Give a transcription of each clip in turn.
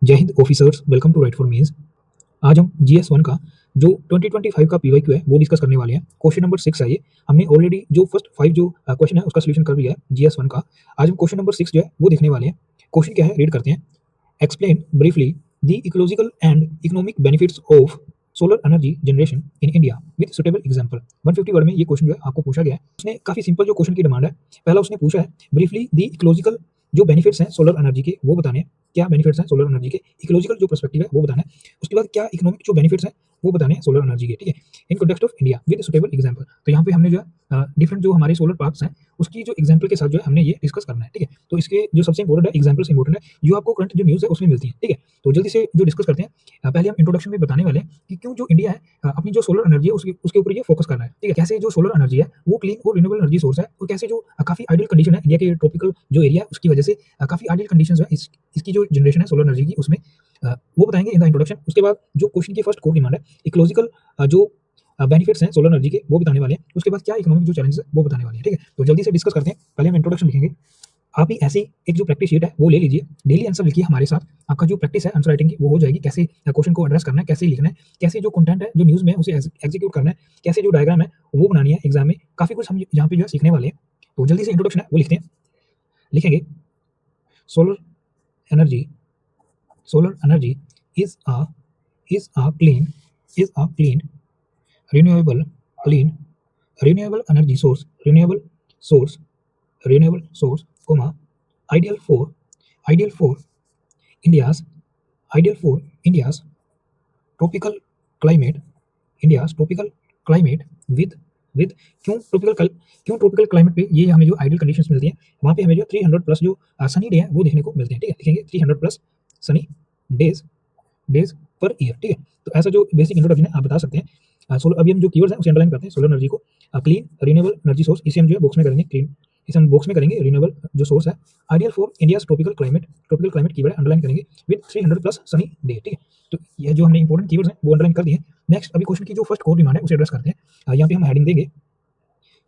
जय हिंद officers, welcome to right for means. आज हम GS1 का जो 2025 का PYQ है वो डिस्कस करने वाले हैं। क्वेश्चन नंबर 6 है ये। हमने ऑलरेडी जो फर्स्ट 5 जो क्वेश्चन है उसका सोल्यूशन कर लिया है GS1 का। आज हम क्वेश्चन नंबर 6 जो है वो देखने वाले हैं। क्वेश्चन क्या है, रीड करते हैं। Explain briefly the ecological and economic benefits of solar energy generation in India with suitable example. 150 word में ये क्वेश्चन जो है आपको पूछा गया है। उसने काफी सिंपल जो क्वेश्चन की डिमांड है, पहला उसने पूछा है ब्रीफली द इकोलॉजिकल जो बेनिफिट्स हैं सोलर एनर्जी के वो बताने हैं। क्या बेनिफिट्स हैं सोलर एनर्जी के, इकोलॉजिकल जो पर्सपेक्टिव है वो बताना है। उसके बाद क्या इकोनॉमिक जो बेनिफिट्स हैं वो बताने हैं सोलर एनर्जी के, ठीक है, in context of India with suitable example. तो यहाँ पे हमने जो है डिफरेंट जो हमारे सोलर पार्क्स हैं उसकी जो एग्जांपल के साथ जो है हमने ये डिस्कस करना है, ठीक है। तो इसके जो सबसे इंपॉर्टेंट है, एग्जांपल्स इंपॉर्टेंट है जो आपको करंट जो न्यूज़ है उसमें मिलती है, ठीक है। तो जल्दी से जो डिस्कस करते हैं। पहले हम इंट्रोडक्शन में बताने वाले हैं कि क्यों जो इंडिया है अपनी जो सोलर एनर्जी है उसके उसके ऊपर ये फोकस कर रहा है, ठीक है। कैसे जो सोलर एनर्जी है वो क्लीन और रिन्यूएबल एनर्जी सोर्स है, और कैसे जो काफी आइडियल कंडीशन है इंडिया के ट्रॉपिकल जो एरिया है उसकी वजह से काफी आइडियल कंडीशंस है इसकी जो जनरेशन है सोलर एनर्जी की उसमें, वो बताएंगे इन द इंट्रोडक्शन। उसके बाद जो क्वेश्चन की फर्स्ट कोर डिमांड है, इकोलॉजिकल जो बेनिफिट्स हैं सोलर एनर्जी के वो बताने वाले हैं। उसके बाद क्या इकोनॉमिक जो चैलेंजेस है वो बताने वाले हैं, ठीक है। तो जल्दी से डिस्कस करते हैं। पहले हम इंट्रोडक्शन लिखेंगे। आप ही ऐसी एक जो प्रैक्टिस शीट है वो ले लीजिए, डेली आंसर लिखिए हमारे साथ। आपका जो प्रैक्टिस है आंसर राइटिंग की वो हो जाएगी, कैसे क्वेश्चन को एड्रेस करना है, कैसे लिखना है, कैसे जो कंटेंट है जो न्यूज़ में है उसे एग्जीक्यूट करना है, कैसे जो डायग्राम है वो बनानी है एग्जाम में। काफी कुछ हम यहाँ पे जो है सीखने वाले हैं। तो जल्दी से इंट्रोडक्शन है वो लिखते हैं, लिखेंगे। Solar energy, solar energy is a clean renewable clean renewable energy source, renewable source comma ideal for india's india's tropical climate, with tropical climate पे ये हमें जो आइडियल कंडीशंस मिलती हैं वहाँ पे हमें जो 300 प्लस जो सनी डे है वो देखने को मिलते हैं, ठीक है। लिखेंगे 300 plus Sunny days per year, ठीक है। तो ऐसा जो बेसिक इंट्रोडक्शन है आप बता सकते हैं। सोलर, अभी हम जो कीवर्ड्स हैं उसे अंडरलाइन करते हैं। सोलर एनर्जी को क्लीन रिन्यूएबल एनर्जी सोर्स, इसे हम जो है बॉक्स में करेंगे क्लीन, इसे हम बॉक्स में करेंगे रिन्यूएबल जो सोर्स है। Ideal for India's tropical climate keyword underline करेंगे विद 300 प्लस सनी डे, ठीक है। तो ये जो हमने इंपॉर्टेंट कीवर्ड्स हैं वो अंडरलाइन कर दिए। नेक्स्ट अभी क्वेश्चन की जो फर्स्ट कोर डिमांड है उसे एड्रेस करते हैं। यहाँ पे हम हेडिंग देंगे,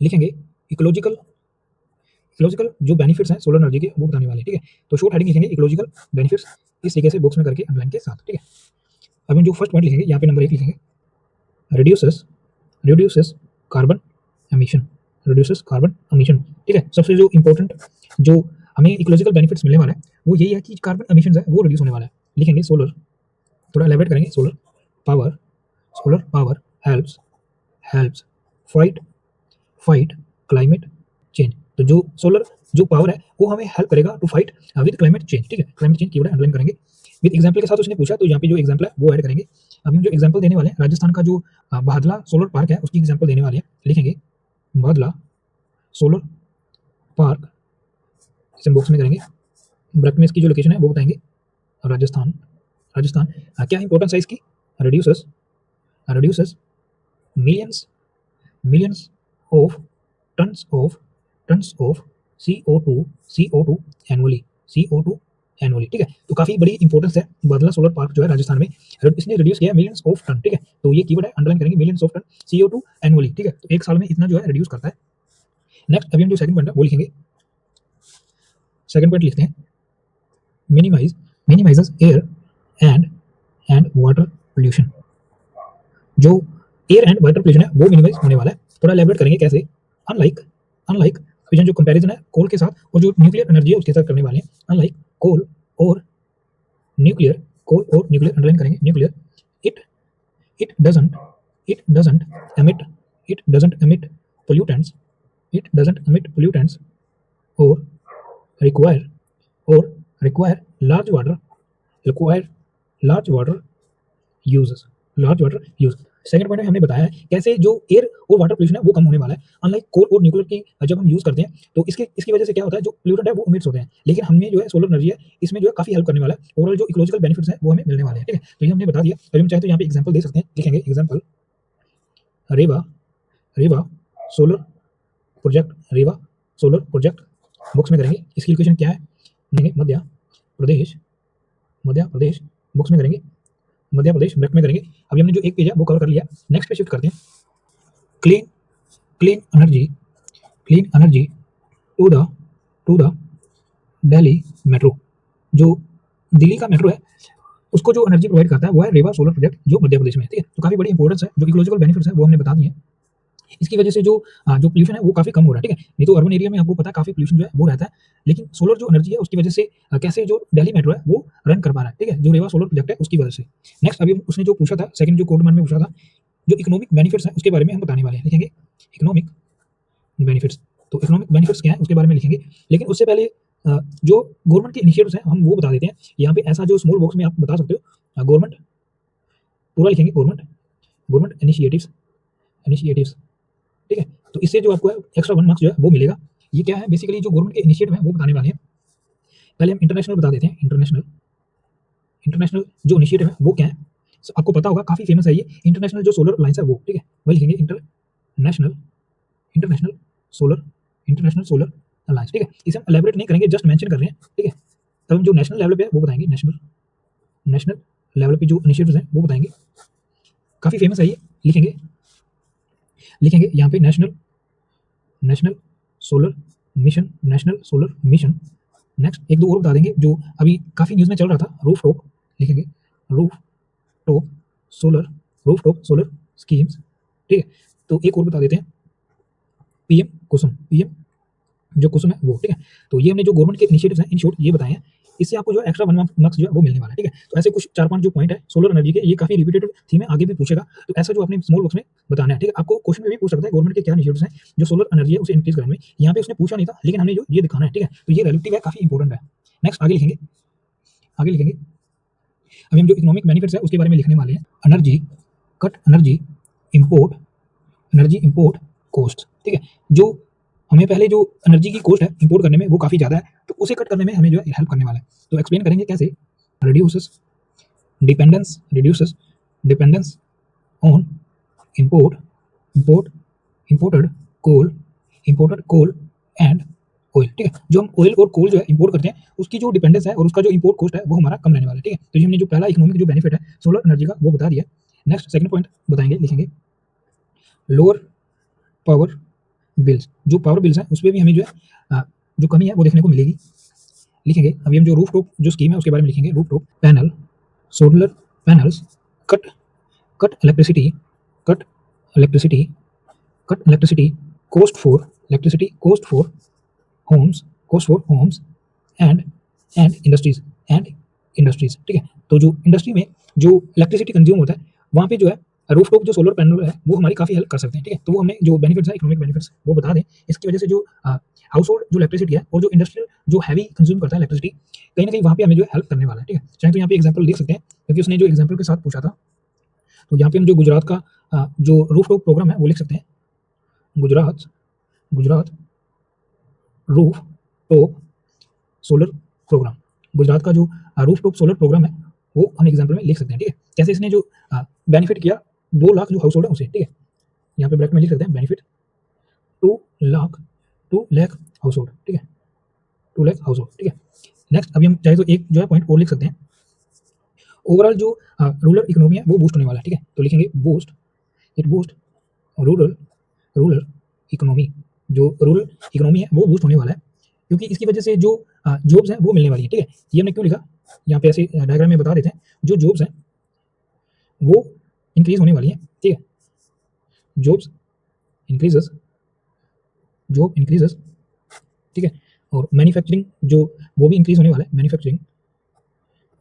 लिखेंगे इकोलॉजिकल जो बेनिफिट्स हैं सोलर एनर्जी के वो बताने वाले हैं, ठीक है। तो शॉर्ट हेडिंग लिखेंगे इकोलॉजिकल बेनिफिट्स इस तरीके से बॉक्स में करके अंडरलाइन के साथ, ठीक है। अब हम जो फर्स्ट पॉइंट लिखेंगे यहाँ पे नंबर 1 लिखेंगे, रिड्यूसेस कार्बन एमिशन, ठीक है। सबसे जो इंपॉर्टेंट जो हमें इकोलॉजिकल बेनिफिट्स मिलने वाला है वो यही है कि कार्बन एमिशंस है वो रिड्यूस होने वाला है। लिखेंगे सोलर, थोड़ा एलेबरेट करेंगे। Solar power helps fight climate change. तो जो सोलर जो पावर है वो हमें हेल्प करेगा to fight with climate change, ठीक है। क्लाइमेट चेंज कीवर्ड अंडरलाइन करेंगे विद एग्जांपल के साथ। उसने पूछा तो यहाँ पे जो एग्जांपल है वो ऐड करेंगे। अभी हम जो एग्जांपल देने वाले हैं राजस्थान का जो बादला सोलर पार्क है उसकी एग्जांपल देने वाले हैं। लिखेंगे बादला सोलर पार्क, इसे बॉक्स में करेंगे। ब्रैकेट में इसकी जो लोकेशन है वो बताएंगे राजस्थान। क्या इंपॉर्टेंस है इसकी, reduces millions of tons of CO2 annually, ठीक है। तो काफी बड़ी इंपॉर्टेंस है बादला सोलर पार्क जो है राजस्थान में, इसने रिड्यूस किया मिलियंस ऑफ टन, ठीक है। तो ये कीवर्ड है अंडरलाइन करेंगे, millions of ton CO2 annually, ठीक है। तो एक साल में इतना जो है रिड्यूस करता है। नेक्स्ट अभी हम जो सेकंड पॉइंट है वो लिखेंगे। सेकंड पॉइंट लिखते हैं minimises air and water pollution. जो एयर एंड वाटर पोल्यूशन है वो मिनिमाइज होने वाला है। थोड़ा एलैबोरेट करेंगे कैसे। अनलाइक अभी जो कंपैरिजन है कोल के साथ और जो न्यूक्लियर एनर्जी है उसके साथ करने वाले हैं। अनलाइक कोल और न्यूक्लियर अंडरलाइन करेंगे nuclear, it doesn't emit pollutants, or require large water use। Second point में हमने बताया है कैसे जो एयर और वाटर पोल्यूशन है वो कम होने वाला है। अनलाइक कोल और न्यूक्लियर की जब हम यूज करते हैं तो इसकी वजह से क्या होता है, जो पोल्यूटेंट है वो इमिट्स होते हैं, लेकिन हमें जो है सोलर एनर्जी है इसमें जो है काफी हेल्प करने वाला है। ओवरऑल जो इकोलॉजिकल बेनिफिट्स हैं वो हमें मिलने वाले हैं, ठीक है। तो ये हमने बता दिया। अभी हम चाहे तो यहाँ पे एग्जांपल दे सकते हैं। लिखेंगे एग्जांपल रेवा सोलर प्रोजेक्ट, बॉक्स में करेंगे। इसकी लोकेशन क्या है, मध्य प्रदेश, बॉक्स में करेंगे मध्य प्रदेश, ब्रैकेट में करेंगे। अभी हमने जो एक पेज है वो कवर कर लिया। नेक्स्ट पे शिफ्ट करते हैं। Clean energy to the Delhi metro. जो दिल्ली का मेट्रो है उसको जो एनर्जी प्रोवाइड करता है वो है रेवा सोलर प्रोजेक्ट जो मध्य प्रदेश में है, ठीक है। तो काफ़ी बड़ी इंपॉर्टेंस है, जो इकोलॉजिकल बेनिफिट्स है वो हमने बता दिए हैं। इसकी वजह से जो पोल्यूशन है वो काफ़ी कम हो रहा है, ठीक है। नहीं तो अर्बन एरिया में आपको पता है काफ़ी पोल्यूशन जो है वो रहता है, लेकिन सोलर जो एनर्जी है उसकी वजह से कैसे जो दिल्ली मेट्रो है वो रन कर पा रहा है, ठीक है, जो रेवा सोलर प्रोजेक्ट है उसकी वजह से। नेक्स्ट अभी उसने जो पूछा था, सेकंड जो कोड वन में पूछा था, जो इकोनॉमिक बेनिफिट्स हैं उसके बारे में हम बताने वाले हैं, लिखेंगे इकोनॉमिक बेनिफिट्स। तो इकोनॉमिक बेनिफिट्स क्या है उसके बारे में लिखेंगे, लेकिन उससे पहले जो गवर्नमेंट के इनिशिएटिव्स हैं हम वो बता देते हैं। यहाँ पे ऐसा जो स्मॉल बॉक्स में आप बता सकते हो, गवर्नमेंट पूरा लिखेंगे, गवर्नमेंट गवर्नमेंट इनिशिएटिव्स, इनिशिएटिव्स, ठीक है। तो इससे जो आपको एक्स्ट्रा 1 मार्क्स जो है वो मिलेगा। ये क्या है, बेसिकली जो गवर्नमेंट के इनिशिएटिव है वो बताने वाले हैं। पहले हम इंटरनेशनल बता देते हैं, इंटरनेशनल, इंटरनेशनल जो इनिशिएटिव है वो क्या है, आपको पता होगा काफ़ी फेमस है ये इंटरनेशनल जो सोलर अलायंस है वो, ठीक है। वही लिखेंगे international, international solar, international solar alliance, ठीक है। इसे हम एलैबोरेट नहीं करेंगे, जस्ट मेंशन कर रहे हैं, ठीक है। तब हम जो नेशनल लेवल पे है वो बताएंगे, नेशनल, नेशनल लेवल पे जो इनिशिएटिव्स हैं वो बताएंगे। काफ़ी फेमस है ये, लिखेंगे, लिखेंगे यहाँ पे national, national solar mission, national solar mission. Next एक दो और बता देंगे जो अभी काफ़ी न्यूज़ में चल रहा था, रूफ टॉप, लिखेंगे rooftop solar, roof top solar schemes, ठीक है। तो एक और बता देते हैं, पीएम कुसुम, पीएम जो कुसुम है वो, ठीक है। तो ये हमने जो गवर्नमेंट के इनिशिएटिव्स हैं इन शॉर्ट ये बताए हैं। इससे आपको जो एक्स्ट्रा 1 मार्क्स जो है वो मिलने वाला है, ठीक है। तो ऐसे कुछ 4-5 जो पॉइंट है सोलर एनर्जी के, ये काफ़ी रिपीटेड थीम है, आगे भी पूछेगा। तो ऐसा जो आपने स्मॉल बॉक्स में बताना है, ठीक है। आपको क्वेश्चन में भी पूछ सकता है गवर्नमेंट के क्या इनिशिएटिव्स हैं जो सोलर एनर्जी है उसे इंक्रीज करने में। यहाँ पे उसने पूछा नहीं था, लेकिन हमने जो ये दिखाना है, ठीक है। तो ये रिलेटिव है, काफ़ी इंपॉर्टेंट है। नेक्स्ट आगे लिखेंगे, आगे लिखेंगे, अभी हम जो इकोनॉमिक बेनिफिट्स है उसके बारे में लिखने वाले हैं। Energy cut, energy import, energy import cost, ठीक है। जो हमें पहले जो एनर्जी की कॉस्ट है इंपोर्ट करने में वो काफ़ी ज़्यादा है, तो उसे कट करने में हमें जो है हेल्प करने वाला है। तो एक्सप्लेन करेंगे कैसे, reduces dependence, reduces dependence on import, import imported coal, imported coal and oil, ठीक है। जो हम ऑयल और कोल जो है इंपोर्ट करते हैं उसकी जो डिपेंडेंस है और उसका जो इंपोर्ट कॉस्ट है वो हमारा कम रहने वाला है, ठीक है। तो ये हमने जो पहला इकोनॉमिक जो बेनिफिट है सोलर एनर्जी का वो बता दिया। नेक्स्ट सेकंड पॉइंट बताएंगे, लिखेंगे लोअर पावर बिल्स, जो पावर बिल्स हैं उसमें भी हमें जो है जो कमी है वो देखने को मिलेगी, लिखेंगे। अभी हम जो रूफ टॉप जो स्कीम है उसके बारे में लिखेंगे, rooftop panel, solar panels cut, cut electricity, cut electricity, cut electricity cost for, electricity cost for homes, cost for homes and industries, and industries, ठीक है। तो जो इंडस्ट्री में जो इलेक्ट्रिसिटी कंज्यूम होता है वहाँ पे जो है रूफटॉप जो सोलर पैनल है वो हमारी काफ़ी हेल्प कर सकते हैं, ठीक है। तो वो हमने जो बेनिफिट्स है इकोनॉमिक बेनिफिट्स वो बता दें। इसकी वजह से जो हाउस होल्ड जो इलेक्ट्रिसिटी है और जो इंडस्ट्रियल जो हैवी कंज्यूम करता है इलेक्ट्रिसिटी, कहीं ना कहीं वहाँ पे हमें जो हेल्प करने वाला है, ठीक है। चाहे तो यहाँ पे एग्जाम्पल लिख सकते हैं क्योंकि उसने जो एग्जाम्पल के साथ पूछा था। तो यहाँ पे हम जो गुजरात का जो रूफटॉप प्रोग्राम है वो लिख सकते हैं, Gujarat, Gujarat rooftop solar programme, Gujarat का जो रूफ टॉप सोलर प्रोग्राम है वो हम एग्जाम्पल में लिख सकते हैं, ठीक है। कैसे इसने जो बेनिफिट किया 2 लाख जो हाउस होल्ड है उसे, ठीक है। यहाँ पे ब्रैकेट में लिख सकते हैं बेनिफिट 2 लाख हाउस होल्ड, ठीक है, 2 लाख हाउस होल्ड, ठीक है। नेक्स्ट अभी हम चाहे तो एक जो है पॉइंट और लिख सकते हैं, ओवरऑल जो रूरल इकोनॉमी है वो बूस्ट होने वाला है, ठीक है। तो लिखेंगे boost, it boost rural, rural economy, जो रूरल इकोनॉमी है वो बूस्ट होने वाला है क्योंकि इसकी वजह से जो जॉब्स हैं वो मिलने वाली है, ठीक है। ये हमने क्यों लिखा, यहाँ पे ऐसे डायग्राम में बता देते हैं, जो जॉब्स हैं वो इंक्रीज होने वाली है, ठीक है। जॉब्स इंक्रीजेस, जॉब इंक्रीजेस, ठीक है। और मैन्युफैक्चरिंग जो वो भी इंक्रीज होने वाला है, manufacturing,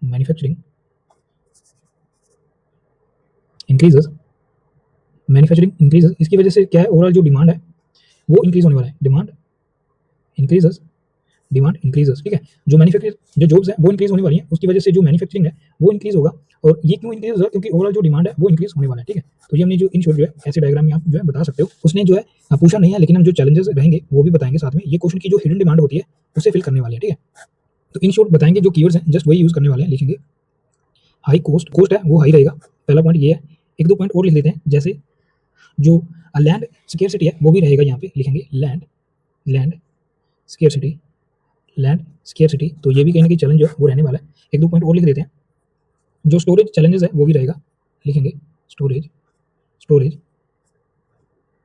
manufacturing increases, manufacturing increases. इसकी वजह से क्या है, ओवरऑल जो डिमांड है वो इंक्रीज होने वाला है, डिमांड इंक्रीजेस, डिमांड इंक्रीजेस, ठीक है। जो मैन्युफैक्चर जो जॉब्स हैं वो इंक्रीज होने वाली हैं, उसकी वजह से जो मैन्युफैक्चरिंग है वो इंक्रीज होगा। और ये क्यों इंक्रीज होगा, क्योंकि ओवरऑल जो डिमांड है वो इंक्रीज होने वाला है, ठीक है। तो ये हमने जो इन शॉर्ट जो है ऐसे डायग्राम में आप जो है बता सकते हो। उसने जो है पूछा नहीं है, लेकिन हम जो चैलेंजेस रहेंगे वो भी बताएंगे साथ में। ये क्वेश्चन की जो हिडन डिमांड होती है उसे फिल करने वाले हैं, ठीक है। तो इन शॉर्ट बताएंगे जो कीवर्ड्स हैं जस्ट वही यूज करने वाले हैं, लिखेंगे हाई कॉस्ट, कॉस्ट है वो हाई रहेगा, पहला पॉइंट ये है। एक दो पॉइंट और लिख लेते हैं, जैसे जो लैंड स्केर्सिटी है वो भी रहेगा, यहाँ पे लिखेंगे land, land scarcity, land scarcity. तो ये भी कहीं ना कहीं चैलेंज जो है वो रहने वाला है। एक दो पॉइंट और लिख देते हैं, जो स्टोरेज चैलेंजेस है वो भी रहेगा, लिखेंगे storage, storage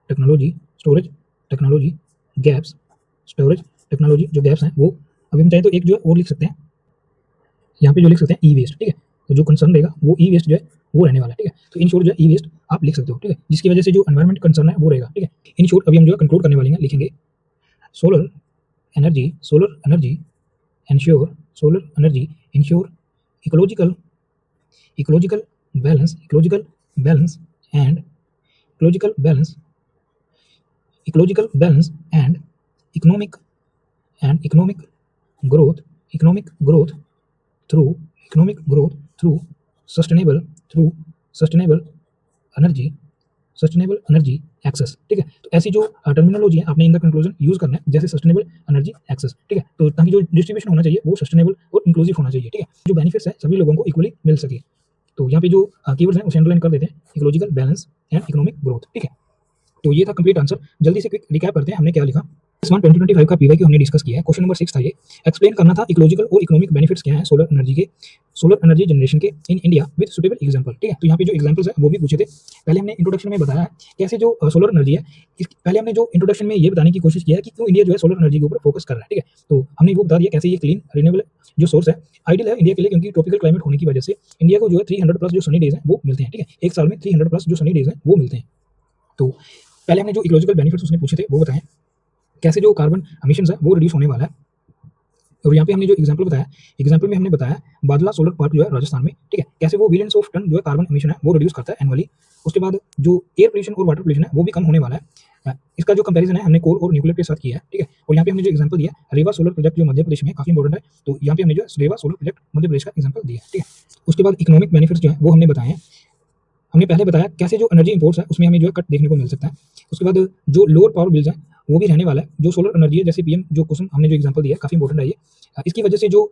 technology, storage technology gaps, storage technology जो गैप्स हैं वो। अभी हम चाहें तो एक जो और लिख सकते हैं, यहाँ पे जो लिख सकते हैं ई वेस्ट, ठीक है। तो जो कंसर्न रहेगा वो ई वेस्ट जो है वो रहने वाला है, ठीक है। तो इन शॉर्ट जो है ई वेस्ट आप लिख सकते हो, ठीक है, जिसकी वजह से जो एनवायरमेंट कंसर्न है वो रहेगा, ठीक है। इन शॉर्ट अभी हम जो है कंक्लूड करने वाले हैं, लिखेंगे solar energy ensure ecological balance and ecological balance and economic growth through sustainable energy access, ठीक है। तो ऐसी जो टर्मिनोलॉजी है आपने इन द कंक्लूजन यूज करना है, जैसे सस्टेनेबल एनर्जी एक्सेस, ठीक है। तो ताकि जो डिस्ट्रीब्यूशन होना चाहिए वो सस्टेनेबल और इंक्लूसिव होना चाहिए, ठीक है। जो बेनिफिट्स है सभी लोगों को इक्वली मिल सके। तो यहाँ पे जो कीवर्ड्स हैं उसे अंडरलाइन कर देते हैं, ecological balance and economic growth, ठीक है। तो ये था कंप्लीट आंसर। जल्दी से क्विक रिकैप करते हैं हमने क्या लिखा। इस 2025 का पीवाईक्यू हमने डिस्कस किया है। क्वेश्चन नंबर 6 था ये, एक्सप्लेन करना था इकोलॉजिकल और इकोनॉमिक बेनिफिट्स क्या हैं सोलर एनर्जी जनरेशन के in India with suitable example, ठीक है। तो यहाँ पे जो एग्जांपल्स है वो भी पूछे थे। पहले हमने इंट्रोडक्शन में बताया है कैसे जो सोलर एनर्जी है, पहले हमने जो इंट्रोडक्शन में ये बताने की कोशिश किया है कि क्यों इंडिया जो है सोलर एनर्जी के ऊपर फोकस कर रहा है, ठीक है। तो हमने वो बता दिया कैसे ये क्लीन रिन्यूएबल जो सोर्स है आइडियल है इंडिया के लिए, क्योंकि ट्रॉपिकल क्लाइमेट होने की वजह से इंडिया को जो है 300 प्लस जो सनी डेज हैं वो मिलते हैं, ठीक है। एक साल में 300 प्लस जो सनी डेज हैं वो मिलते हैं। तो पहले हमने जो इकोलॉजिकल बेनिफिट्स उसने पूछे थे वो बताएं, कैसे जो कार्बन एमिशंस है वो रिड्यूस होने वाला है। और यहाँ पे हमने जो एग्जांपल बताया, एग्जांपल में हमने बताया बादला सोलर पार्क जो है राजस्थान में, ठीक है, कैसे वो बिलियंस ऑफ टन जो है कार्बन एमिशन है वो रिड्यूस करता है एनुअली। उसके बाद जो एयर पोल्यूशन और वाटर पोल्यूशन है वो भी कम होने वाला है। इसका जो कंपैरिजन है हमने कोल और न्यूक्लियर के साथ किया है, ठीक है। और यहाँ पे हमने जो एग्जांपल दिया रेवा सोलर प्रोजेक्ट जो मध्य प्रदेश में काफी इंपॉर्टेंट है, तो यहाँ पे हमने जो रेवा सोलर प्रोजेक्ट मध्य प्रदेश का एग्जांपल दिया है, ठीक है। उसके बाद इकोनॉमिक बेनिफिट्स जो है वो हमने बताए हैं। हमने पहले बताया कैसे जो एनर्जी इंपोर्ट्स है उसमें हमें जो है कट देखने को मिल सकता है। उसके बाद जो लोअर पावर बिल्स है वो भी रहने वाला है। जो सोलर एनर्जी है जैसे पीएम जो कुसुम हमने जो एग्जांपल दिया है काफी इंपॉर्टेंट है ये, इसकी वजह से जो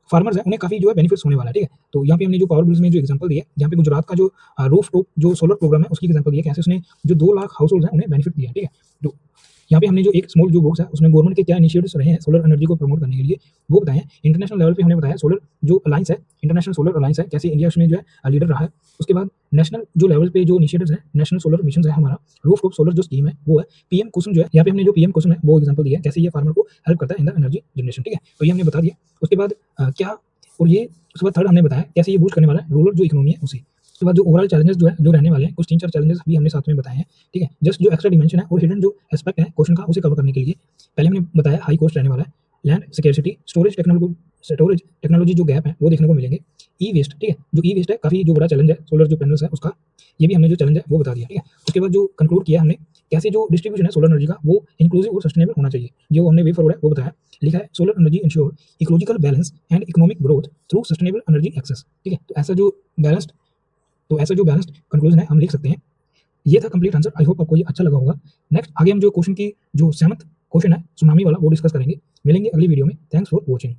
फार्मर्स हैं उन्हें काफी जो है बेनिफिट्स होने वाला है, ठीक है। तो यहाँ पे हमने जो पावर बिल्स में जो एग्जांपल दिया, जहाँ पे गुजरात का जो रूफ टॉप जो सोलर प्रोग्राम है उसकी एग्जांपल दिया, कैसे उसने जो 2 लाख हाउस होल्ड है उन्हें बेनिफिट दिया, ठीक है। तो यहाँ पे हमने जो एक स्मॉल जो बॉक्स है उसमें गवर्नमेंट के क्या इनिशिएटिव्स रहे हैं सोलर एनर्जी को प्रमोट करने के लिए वो बताएं। इंटरनेशनल लेवल पे हमने बताया सोलर जो अलायंस है, इंटरनेशनल सोलर अलायंस है, कैसे इंडिया उसमें जो है लीडर रहा है। उसके बाद नेशनल जो लेवल पे जो इनिशिएटिव्स है, नेशनल सोलर मिशन है हमारा, रूफ टॉप सोलर जो स्कीम है वो है पीएम कुसुम जो है। यहाँ पे हमने जो पीएम कुसुम है वो एग्जांपल दिया है कैसे ये फार्मर को हेल्प करता है इन द एनर्जी जनरेशन, ठीक है। तो ये हमने बता दिया। उसके बाद क्या और ये उसके बाद थर्ड हमने बताया कैसे ये बूस्ट करने वाला है रूरल जो इकोनॉमी है उसे। उसके बाद जो ओवरऑल चैलेंजेस जो है जो रहने वाले हैं, कुछ 3-4 चैलेंजेस भी हमने साथ में बताए हैं, ठीक है। जस्ट जो एक्स्ट्रा डिमेंशन है और हिडन जो एस्पेक्ट है क्वेश्चन का उसे कवर करने के लिए पहले हमने बताया हाई कॉस्ट रहने वाला है, लैंड सिक्योरिटी, स्टोरेज टेक्नोलॉजी जो गैप है वो देखने को मिलेंगे, ई वेस्ट, ठीक है। जो ई वेस्ट है काफी जो बड़ा चैलेंज है सोलर जो पैनल्स है उसका, ये भी हमने जो चैलेंज है वो बता दिया, ठीक है। उसके बाद जो कंक्लूड किया हमने कैसे जो डिस्ट्रीब्यूशन है सोलर एनर्जी का वो इंक्लूसिव और सस्टेनेबल होना चाहिए, जो हमने वे फॉरवर्ड है वो बताया। लिखा है solar energy ensure ecological balance and economic growth through sustainable energy access, ठीक है। तो ऐसा जो बैलेंस्ड कंक्लूजन है हम लिख सकते हैं। ये था कंप्लीट आंसर। आई होप आपको ये अच्छा लगा होगा। नेक्स्ट आगे हम जो क्वेश्चन की जो 7th क्वेश्चन है सुनामी वाला वो डिस्कस करेंगे। मिलेंगे अगली वीडियो में। Thanks for watching.